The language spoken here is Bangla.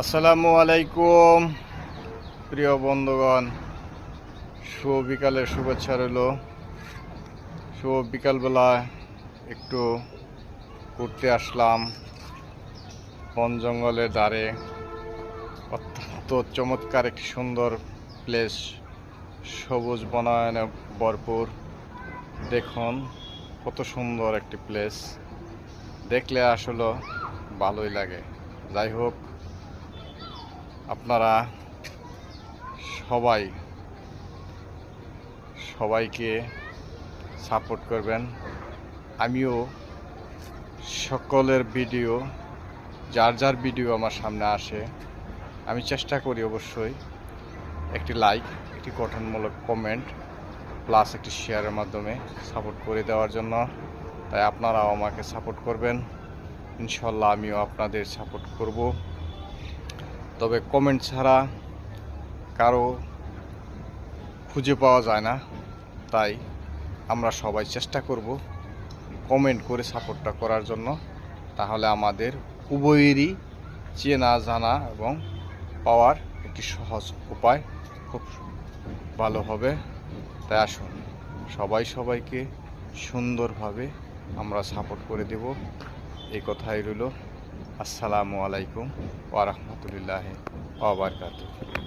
আসসালামু আলাইকুম প্রিয় বন্ধুগণ, শুভ বিকালের শুভেচ্ছা রইল। শুভ বিকালবেলা একটু ঘুরতে আসলাম বন জঙ্গলের ধারে। অত্যন্ত চমৎকার একটি সুন্দর প্লেস, সবুজ বনায়নে ভরপুর। দেখুন কত সুন্দর একটি প্লেস, দেখলে আসলে ভালোই লাগে। যাই হোক, আপনারা সবাইকে সাপোর্ট করবেন। আমিও সকলের ভিডিও, যার ভিডিও আমার সামনে আসে, আমি চেষ্টা করি অবশ্যই একটি লাইক, একটি গঠনমূলক কমেন্ট প্লাস একটি শেয়ারের মাধ্যমে সাপোর্ট করে দেওয়ার জন্য। তাই আপনারাও আমাকে সাপোর্ট করবেন, ইনশাল্লাহ আমিও আপনাদের সাপোর্ট করব। তবে কমেন্ট ছাড়া কারো খুঁজে পাওয়া যায় না, তাই আমরা সবাই চেষ্টা করব কমেন্ট করে সাপোর্টটা করার জন্য। তাহলে আমাদের উভয়েরই চেনা জানা এবং পাওয়ার একটি সহজ উপায় খুব ভালো হবে। তাই আসুন সবাইকে সুন্দরভাবে আমরা সাপোর্ট করে দেব, এই কথাই রইল। আসসালামু আলাইকুম ওয়া রাহমাতুল্লাহি ওয়া বারাকাতুহু।